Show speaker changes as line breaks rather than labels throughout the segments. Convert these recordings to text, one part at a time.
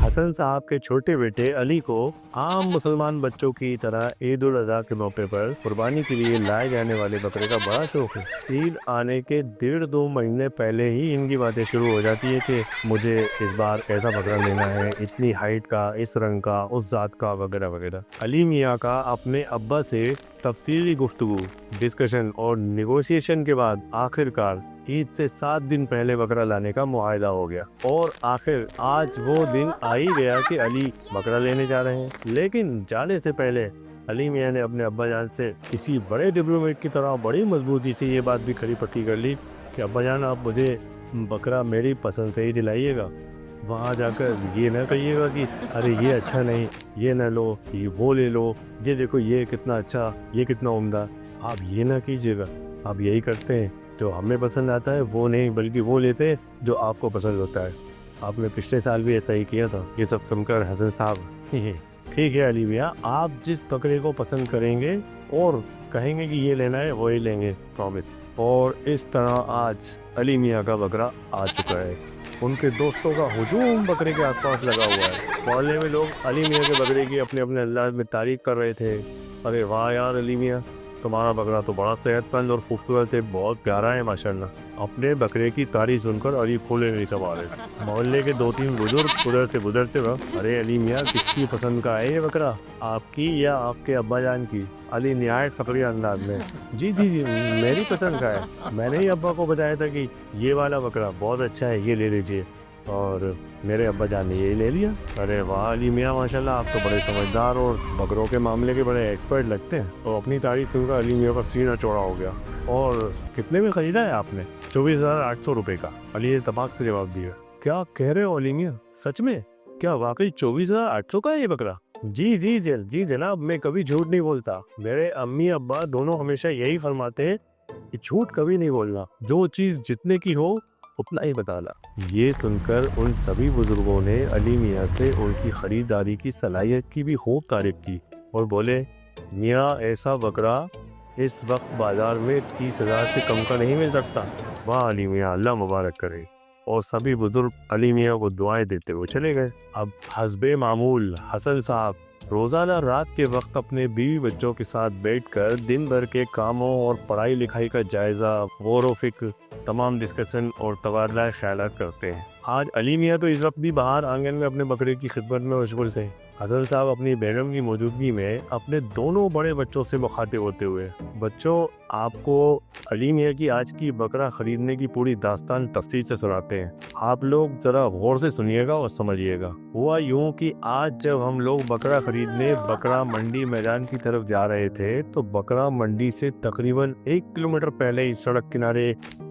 हसन साहब के छोटे बेटे अली को आम मुसलमान बच्चों की तरह ईद उल अजहा के मौके पर कुर्बानी के लिए लाए जाने वाले बकरे का बड़ा शौक है। ईद आने के 1.5-2 महीने पहले ही इनकी बातें शुरू हो जाती है कि मुझे इस बार ऐसा बकरा लेना है, इतनी हाइट का, इस रंग का, उस जात का, वगैरह वगैरह। अली मियाँ का अपने अब्बा से तफसीली गुफ्तगू, डिस्कशन और निगोशिएशन के बाद आखिरकार ईद से 7 दिन पहले बकरा लाने का मुआहदा हो गया और आखिर आज वो दिन आ ही गया कि अली बकरा लेने जा रहे हैं। लेकिन जाने से पहले अली मियाँ ने अपने अब्बा जान से किसी बड़े डिप्लोमेट की तरह बड़ी मजबूती से ये बात भी खड़ी पक्की कर ली कि अब्बा जान आप मुझे बकरा मेरी पसंद से ही दिलाइएगा। वहाँ जाकर ये ना कहिएगा कि अरे ये अच्छा नहीं, ये ना लो, ये वो ले लो, ये देखो ये कितना अच्छा, ये कितना उम्दा। आप ये ना कीजिएगा, आप यही करते हैं जो हमें पसंद आता है वो नहीं, बल्कि वो लेते हैं जो आपको पसंद होता है। आपने पिछले साल भी ऐसा ही किया था। ये सब सुनकर हसन साहब ठीक है अली मियाँ, आप जिस बकरे को पसंद करेंगे और कहेंगे कि ये लेना है वही लेंगे, प्रॉमिस। और इस तरह आज अली मियाँ का बकरा आ चुका है। उनके दोस्तों का हुजूम बकरे के आसपास लगा हुआ है। मोहल्ले में लोग अली मियाँ के बकरे की अपने अपने अंदाज में तारीफ कर रहे थे। अरे वाह यार अली मियाँ, तुम्हारा बकरा तो बड़ा सेहतमंद और खूबसूरत है, बहुत प्यारा है माशाल्लाह। अपने बकरे की तारीफ सुनकर अली फूले नहीं समा रहे थे। मोहल्ले के 2-3 बुजुर्ग उधर से गुजरते वक्त, अरे अली मियाँ किसकी पसंद का है ये बकरा, आपकी या आपके अब्बा जान की? अली निहायत फकरिया अंदाज में, जी जी जी मेरी पसंद का है, मैंने ही अब्बा को बताया था कि ये वाला बकरा बहुत अच्छा है, ये ले लीजिए, और मेरे अब्बा जान ने यही ले लिया। अरे वाह अली मियाँ माशाल्लाह, आप तो बड़े समझदार और बकरों के मामले के बड़े एक्सपर्ट लगते हैं। और अपनी तारीफ सुनकर अली मियाँ का सीना चौड़ा हो गया। और कितने में खरीदा है आपने? 24,800 रुपये का। अली ने तबाक से जवाब दिया। क्या कह रहे हो अली मियाँ, सच में? क्या वाकई 24,800 का है ये बकरा? जी जनाब, मैं कभी झूठ नहीं बोलता। मेरे अम्मी अब्बा दोनों हमेशा यही फरमाते हैं कि झूठ कभी नहीं बोलना, जो चीज़ जितने की हो उतना ही बताना। ये सुनकर उन सभी बुजुर्गों ने अली मियाँ से उनकी खरीदारी की सलाहियत की भी खूब तारीफ की और बोले, मियाँ ऐसा बकरा इस वक्त बाजार में 30,000 से कम का नहीं मिल सकता। वाह अली मियाँ, अल्लाह मुबारक करे। और सभी बुजुर्ग अली मियाँ को दुआएं देते हुए चले गए। अब हस्बे मामूल हसन साहब रोजाना रात के वक्त अपने बीवी बच्चों के साथ बैठकर दिन भर के कामों और पढ़ाई लिखाई का जायजा, गौर व फिक्र, तमाम डिस्कशन और तबादला ख्यालात करते हैं। आज अली मियाँ तो इस वक्त भी बाहर आंगन में अपने बकरे की खिदमत में मशगूल थे। हसन साहब अपनी बेगम की मौजूदगी में अपने दोनों बड़े बच्चों से मुखातिब होते हुए, बच्चों आपको अली मियाँ की आज की बकरा खरीदने की पूरी दास्तान तफसील से सुनाते हैं। आप लोग जरा गौर से सुनिएगा और समझिएगा। हुआ यूं कि आज जब हम लोग बकरा खरीदने बकरा मंडी मैदान की तरफ जा रहे थे तो बकरा मंडी से तकरीबन 1 किलोमीटर पहले ही सड़क किनारे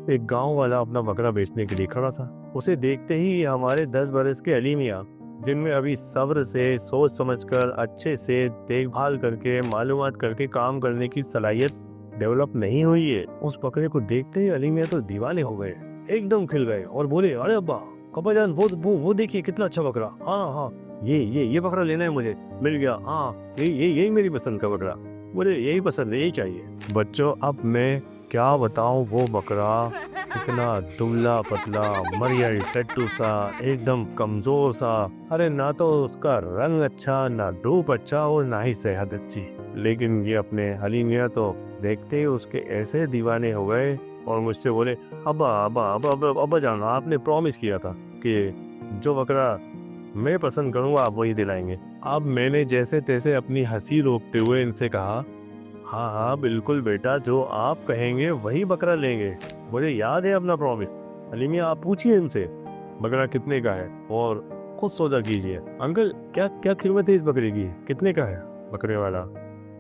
एक गाँव वाला अपना बकरा बेचने के लिए खड़ा था। उसे देखते ही हमारे 10 बरस के अली मियाँ, जिनमें अभी सब्र से, सोच समझकर, अच्छे से देखभाल करके, मालूमात करके काम करने की सलाहियत डेवलप नहीं हुई है, उस बकरे को देखते ही अली मियाँ तो दीवाने हो गए, एकदम खिल गए और बोले, अरे अब्बा जान, वो देखिए कितना अच्छा बकरा। हाँ ये बकरा लेना है मुझे, मिल गया। हाँ यही मेरी पसंद का बकरा, मुझे यही पसंद है, यही चाहिए। बच्चों अब मैं क्या बताऊं, वो बकरा कितना दुबला पतला, मरियल टट्टू सा, एकदम कमजोर सा। अरे ना तो उसका रंग अच्छा, ना रूप अच्छा और ना ही सेहत अच्छी। लेकिन ये अपने अली मियाँ तो देखते ही उसके ऐसे दीवाने हो गए और मुझसे बोले, अब्बा जान, आपने प्रॉमिस किया था कि जो बकरा मैं पसंद करूँगा आप वही दिलाएंगे। अब मैंने जैसे तैसे अपनी हंसी रोकते हुए इनसे कहा, हाँ बिल्कुल बेटा, जो आप कहेंगे वही बकरा लेंगे, मुझे याद है अपना प्रॉमिस। अली मियाँ आप पूछिए इनसे बकरा कितने का है और खुद सौदा कीजिए। अंकल क्या कीमत है इस बकरे की, कितने का है? बकरे वाला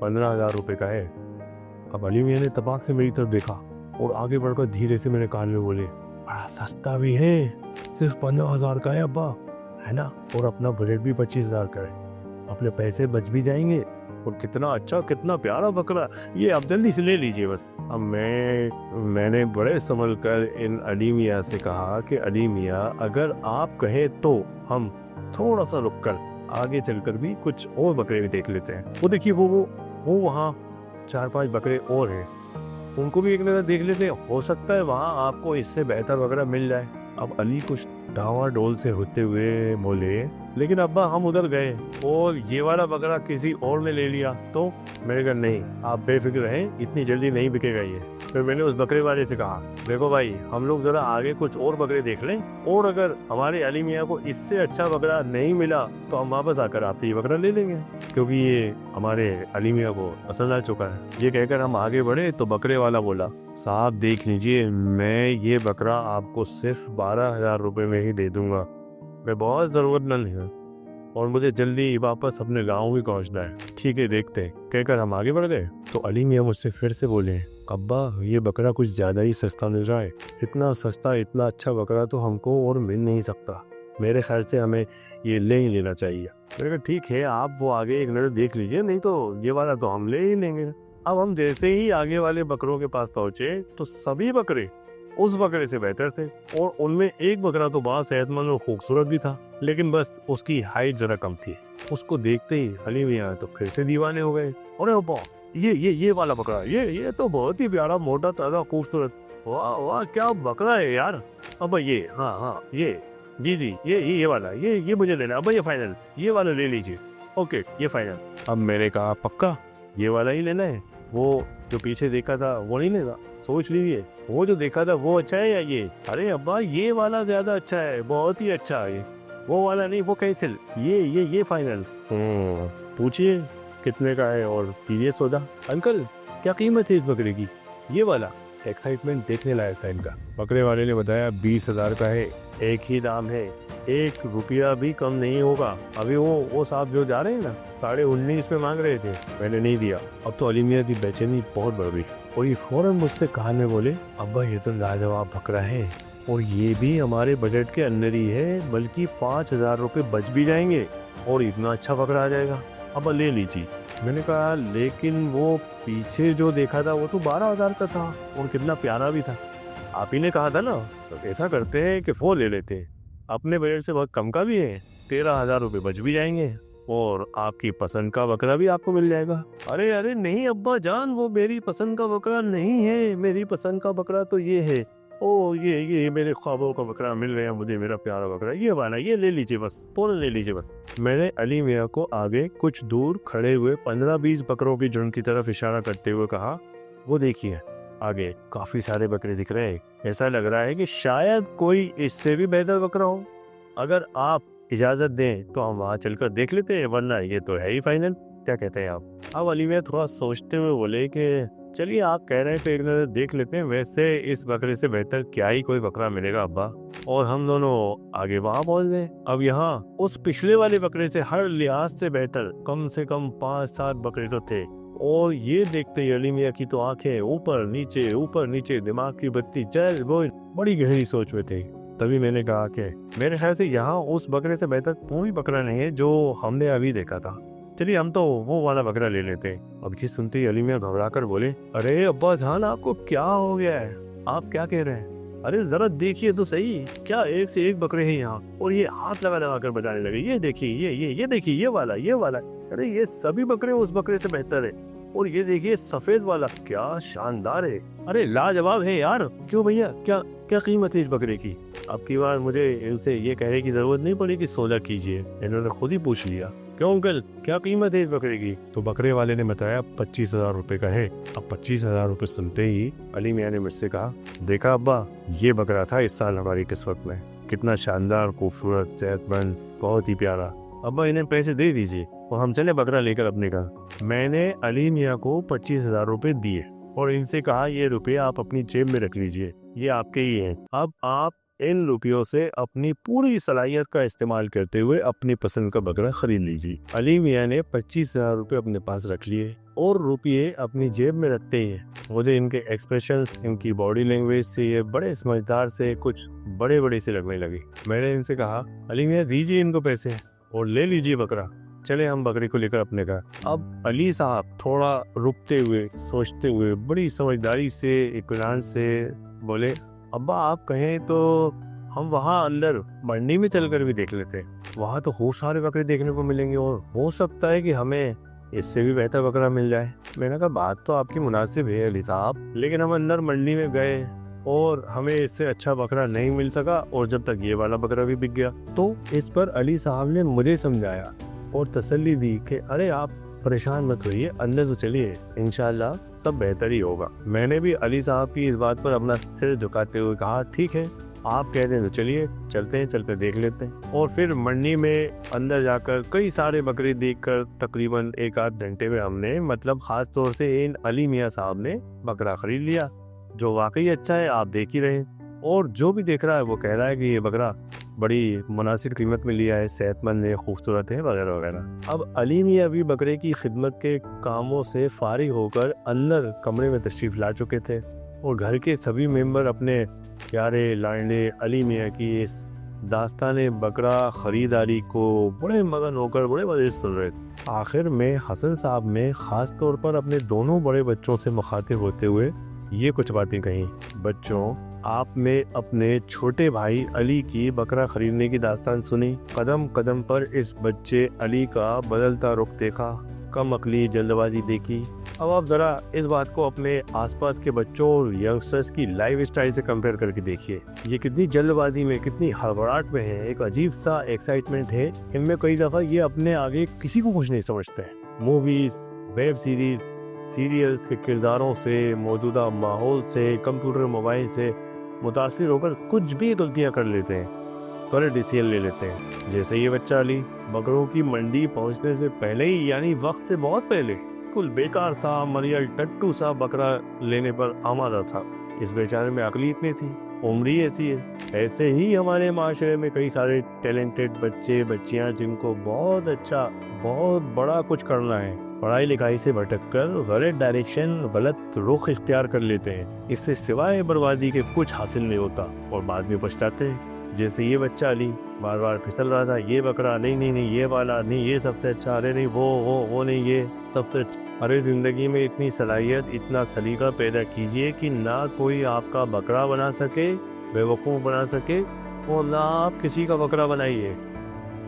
15,000 रुपये का है। अब अली मियाँ ने तबाक से मेरी तरफ देखा और आगे बढ़कर धीरे से मेरे कान में बोले, बड़ा सस्ता भी है, सिर्फ 15,000 का है अब्बा, है ना, और अपना बजट भी 25,000 का है, अपने पैसे बच भी जाएंगे और कितना अच्छा कितना प्यारा बकरा, ये आप जल्दी से ले लीजिए बस। अब मैंने बड़े संभल कर इन अली मियाँ से कहा कि अली मियाँ अगर आप कहें तो हम थोड़ा सा रुक कर आगे चलकर भी कुछ और बकरे भी देख लेते हैं। वो देखिए वो वहाँ 4-5 बकरे और हैं। उनको भी एक नज़र देख लेते हैं, हो सकता है वहाँ आपको इससे बेहतर वगैरह मिल जाए। अब अली कुछ डावाडोल से होते हुए बोले, लेकिन अब्बा हम उधर गए और ये वाला बकरा किसी और ने ले लिया तो? मैंने कहा नहीं, आप बेफिक्र रहें, इतनी जल्दी नहीं बिकेगा ये। फिर मैंने उस बकरे वाले से कहा, देखो भाई, हम लोग जरा आगे कुछ और बकरे देख लें, और अगर हमारे अली मियाँ को इससे अच्छा बकरा नहीं मिला तो हम वापस आकर आपसे ये बकरा ले लेंगे, क्योंकि ये हमारे अली मियाँ को पसंद आ चुका है। ये कहकर हम आगे बढ़े तो बकरे वाला बोला, साहब देख लीजिए, मैं ये बकरा आपको सिर्फ 12,000 रुपये में ही दे दूंगा। मैं बहुत ज़रूरतमंद है और मुझे जल्दी वापस अपने गाँव भी पहुँचना है। ठीक है, देखते हैं, कहकर हम आगे बढ़ गए तो अली मियाँ मुझसे फिर से बोले, अब्बा ये बकरा कुछ ज़्यादा ही सस्ता मिल रहा है। इतना सस्ता, इतना अच्छा बकरा तो हमको और मिल नहीं सकता। मेरे ख्याल से हमें ये ले ही लेना चाहिए। मैंने कहा ठीक है, आप वो आगे एक नज़र देख लीजिए, नहीं तो ये वाला तो हम ले ही लेंगे। अब हम जैसे ही आगे वाले बकरों के पास पहुँचे तो सभी बकरे उस बकरे से बेहतर थे, और उनमें एक बकरा तो बहुत सेहतमंद और खूबसूरत भी था, लेकिन बस उसकी हाइट जरा कम थी। उसको देखते ही अली मियाँ तो फिर से दीवाने हो गए। अरे अब्बा, ये वाला बकरा, ये तो बहुत ही प्यारा, मोटा ताजा खूबसूरत, वाह वाह क्या बकरा है यार। अब्बा ये, हाँ ये, जी ये वाला, ये मुझे लेना। अब्बा ये फाइनल, ये वाला ले लीजिए। ओके ये फाइनल। अब मैंने कहा पक्का ये वाला ही लेना है? वो जो पीछे देखा था वो नहीं लेना? सोच लीजिए, वो जो देखा था वो अच्छा है या ये? अरे अब्बा ये वाला ज्यादा अच्छा है, बहुत ही अच्छा है। वो वाला नहीं, वो कैंसिल, ये फाइनल। पूछिए कितने का है और कीजिए सौदा। अंकल क्या कीमत है इस बकरे की? ये वाला। एक्साइटमेंट देखने लायक था इनका। बकरे वाले ने बताया 20,000 का है, एक ही दाम है, 1 रुपया भी कम नहीं होगा। अभी वो साहब जो जा रहे हैं ना, 19.5 में मांग रहे थे, मैंने नहीं दिया। अब तो अली मियाँ की बेचैनी बहुत बढ़ गई और ये फौरन मुझसे कहने बोले, अब्बा ये तो लाजवाब बकरा है और ये भी हमारे बजट के अंदर ही है, बल्कि 5,000 रुपये बच भी जाएंगे और इतना अच्छा बकरा आ जाएगा, अब ले लीजिए। मैंने कहा लेकिन वो पीछे जो देखा था वो तो 12,000 का था और कितना प्यारा भी था। आप ही ने कहा था ना, तो ऐसा करते हैं कि वो ले लेते हैं, अपने बजट से बहुत कम का भी है, 13,000 रुपये बच भी जाएंगे और आपकी पसंद का बकरा भी आपको मिल जाएगा। अरे नहीं अब्बा जान, वो मेरी पसंद का बकरा नहीं है, मेरी पसंद का बकरा तो ये है। ओ ये मेरे ख्वाबों का बकरा मिल गया मुझे, मेरा प्यारा बकरा, ये वाला, ये ले लीजिए बस, पूरा ले लीजिए बस। मैंने अली मियाँ को आगे कुछ दूर खड़े हुए 15-20 बकरों की झुंड की तरफ इशारा करते हुए कहा, वो देखिए आगे काफी सारे बकरे दिख रहे हैं, ऐसा लग रहा है कि शायद कोई इससे भी बेहतर बकरा हो। अगर आप इजाजत दें तो हम वहाँ चलकर देख लेते हैं, वरना ये तो है ही फाइनल। क्या कहते हैं आप? अब अली मियाँ थोड़ा सोचते हुए बोले कि चलिए आप कह रहे हैं तो एक नजर देख लेते हैं, वैसे इस बकरे से बेहतर क्या ही कोई बकरा मिलेगा अब्बा, और हम दोनों आगे वहाँ पहुँच गए। अब यहाँ उस पिछले वाले बकरे से हर लिहाज से बेहतर कम से कम 5-7 बकरे तो थे, और ये देखते ही अली मियाँ की तो आंखें ऊपर नीचे, दिमाग की बत्ती जल, वो बड़ी गहरी सोच में थे। तभी मैंने कहा कि मेरे ख्याल से यहाँ उस बकरे से बेहतर कोई बकरा नहीं है जो हमने अभी देखा था, चलिए हम तो वो वाला बकरा ले लेते हैं। अब ये सुनते ही अली मियाँ घबरा कर बोले, अरे अब्बा जान आपको क्या हो गया है, आप क्या कह रहे हैं? अरे जरा देखिए तो सही, क्या एक से एक बकरे हैं यहाँ, और ये हाथ लगा कर बताने लगे, ये देखिए ये देखिए ये वाला, अरे ये सभी बकरे उस बकरे से बेहतर है, और ये देखिए सफेद वाला क्या शानदार है, अरे लाजवाब है यार। क्यों भैया, क्या कीमत है इस बकरे की? अब की बार मुझे इनसे ये कहने की जरूरत नहीं पड़ी कि सौदा कीजिए, इन्होंने खुद ही पूछ लिया। क्यों अंकल क्या कीमत है इस बकरे की? तो बकरे वाले ने बताया 25,000 रुपए का है। अब 25,000 रुपए सुनते ही अली मियाँ ने मुझसे कहा, देखा अब्बा, ये बकरा था इस साल हमारी किस्मत में, कितना शानदार, खूबसूरत, सेहतमंद, बहुत ही प्यारा। अब्बा इन्हें पैसे दे दीजिए और हम चले बकरा लेकर अपने घर। मैंने अली मियाँ को 25,000 रुपए दिए और इनसे कहा, ये रुपये आप अपनी जेब में रख लीजिए, ये आपके ही हैं। अब आप इन रुपयों से अपनी पूरी सलाहियत का इस्तेमाल करते हुए अपनी पसंद का बकरा खरीद लीजिए। अली मियाँ ने 25,000 रुपये अपने पास रख लिए और रुपये अपनी जेब में रखते ही मुझे इनके एक्सप्रेशंस, इनकी बॉडी लैंग्वेज से ये बड़े समझदार से, कुछ बड़े से लगने लगे। मैंने इनसे कहा, अली मियाँ दीजिए इनको पैसे और ले लीजिए बकरा, चले हम बकरी को लेकर अपने घर। अब अली साहब थोड़ा रुकते हुए, सोचते हुए, बड़ी समझदारी से, इत्मीनान से बोले, अब्बा आप कहें तो हम वहाँ अंदर मंडी में चलकर भी देख लेते हैं, वहाँ तो खूब सारे बकरे देखने को मिलेंगे और हो सकता है कि हमें इससे भी बेहतर बकरा मिल जाए। मैंने कहा बात तो आपकी मुनासिब है अली साहब, लेकिन हम अंदर मंडी में गए और हमें इससे अच्छा बकरा नहीं मिल सका और जब तक ये वाला बकरा भी बिक गया। तो इस पर अली साहब ने मुझे समझाया और तसल्ली दी कि अरे आप परेशान मत होइए, अंदर तो चलिए, इंशाल्लाह सब बेहतर ही होगा। मैंने भी अली साहब की इस बात पर अपना सिर झुकाते हुए कहा ठीक है, आप कहते हैं तो चलिए, चलते हैं, चलते देख लेते हैं। और फिर मंडी में अंदर जाकर कई सारे बकरे देखकर तकरीबन 1-8 घंटे में हमने, मतलब खास तौर से इन अली मियाँ साहब ने बकरा खरीद लिया, जो वाकई अच्छा है, आप देख ही रहे हैं। और जो भी देख रहा है वो कह रहा है कि ये बकरा बड़ी मुनासिब कीमत में लिया है, सेहतमंद है, खूबसूरत है, वगैरह वगैरह। अब अली मियाँ अभी बकरे की खिदमत के कामों से फारिग होकर अंदर कमरे में तशरीफ़ ला चुके थे और घर के सभी मेंबर अपने प्यारे लाडले अली मियाँ की इस दास्तान बकरा ख़रीदारी को बड़े मगन होकर बड़े मज़े से सुन रहे थे। आखिर में हसन साहब ने ख़ास तौर पर अपने दोनों बड़े बच्चों से मुखातिब होते हुए ये कुछ बातें कही। बच्चों, आपने अपने छोटे भाई अली की बकरा खरीदने की दास्तान सुनी, कदम कदम पर इस बच्चे अली का बदलता रुख देखा, कम अकली जल्दबाजी देखी। अब आप ज़रा इस बात को अपने आसपास के बच्चों और यंगस्टर्स की लाइफ स्टाइल से कंपेयर करके देखिए। ये कितनी जल्दबाजी में, कितनी हड़बड़ाहट में है, एक अजीब सा एक्साइटमेंट है इनमें। कई दफ़ा ये अपने आगे किसी को कुछ नहीं समझते हैं। मूवीज़, वेब सीरीज़, सीरियल्स के किरदारों से, मौजूदा माहौल से, कंप्यूटर मोबाइल से मुतासिर होकर कुछ भी गलतियां कर लेते हैं, कर डिसीजन ले लेते हैं। जैसे ये बच्चा अली बकरों की मंडी पहुंचने से पहले ही, यानी वक्त से बहुत पहले, कुल बेकार सा, मरियल टट्टू सा बकरा लेने पर आमादा था। इस बेचारे में अकली इतनी थी, उम्र ही ऐसी है। ऐसे ही हमारे माशरे में कई सारे टैलेंटेड बच्चे बच्चियां जिनको बहुत अच्छा, बहुत बड़ा कुछ करना है, पढ़ाई लिखाई से भटककर गलत डायरेक्शन, गलत रुख इख्तियार कर लेते हैं। इससे सिवाय बर्बादी के कुछ हासिल नहीं होता और बाद में पछताते हैं। जैसे ये बच्चा अली बार बार फिसल रहा था, ये बकरा नहीं नहीं नहीं, ये वाला नहीं, ये सबसे अच्छा, अरे नहीं वो नहीं, ये सबसे अच्छा। अरे ज़िंदगी में इतनी सलाहियत, इतना सलीका पैदा कीजिए कि ना कोई आपका बकरा बना सके, बेवकूफ़ बना सके, और ना आप किसी का बकरा बनाइए।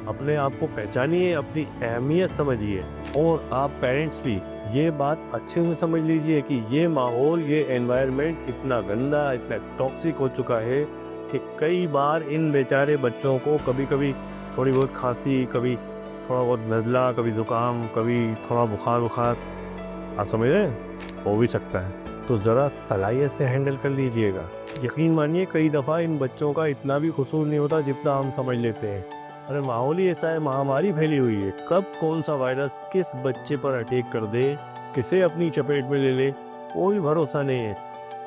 अपने आप को पहचानिए, अपनी अहमियत समझिए। और आप पेरेंट्स भी ये बात अच्छे से समझ लीजिए कि ये माहौल, ये एनवायरनमेंट इतना गंदा, इतना टॉक्सिक हो चुका है कि कई बार इन बेचारे बच्चों को कभी कभी थोड़ी बहुत खांसी, कभी थोड़ा बहुत नज़ला, कभी ज़ुकाम, कभी थोड़ा बुखार आप समझ रहे हैं, हो भी सकता है। तो ज़रा सलाहियत से हैंडल कर लीजिएगा। यकीन मानिए कई दफ़ा इन बच्चों का इतना भी कसूर नहीं होता जितना हम समझ लेते हैं। अरे माहौल ही ऐसा है, महामारी फैली हुई है, कब कौन सा वायरस किस बच्चे पर अटैक कर दे, किसे अपनी चपेट में ले ले, कोई भरोसा नहीं है।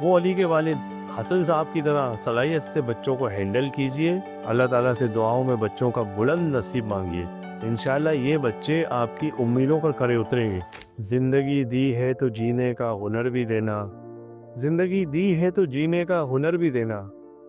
वो अली के वालिद हसन साहब की तरह सलाहियत से बच्चों को हैंडल कीजिए। अल्लाह ताला से दुआओं में बच्चों का बुलंद नसीब मांगिए। इंशाल्लाह ये बच्चे आपकी उम्मीदों पर खरे उतरेंगे। ज़िंदगी दी है तो जीने का हुनर भी देना, ज़िंदगी दी है तो जीने का हुनर भी देना,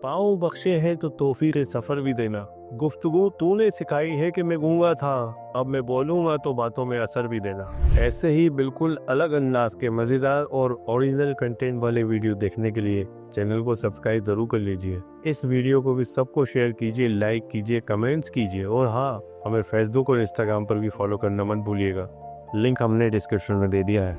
पाँव बख्शे हैं तो तौफीक सफ़र भी देना। गुफ्तगू तूने सिखाई है कि मैं गूंगा था, अब मैं बोलूँगा तो बातों में असर भी देना। ऐसे ही बिल्कुल अलग अंदाज के मज़ेदार और ओरिजिनल कंटेंट वाले वीडियो देखने के लिए चैनल को सब्सक्राइब ज़रूर कर लीजिए। इस वीडियो को भी सबको शेयर कीजिए, लाइक कीजिए, कमेंट्स कीजिए, और हाँ, हमें फेसबुक और इंस्टाग्राम पर भी फॉलो करना मत भूलिएगा। लिंक हमने डिस्क्रिप्शन में दे दिया है।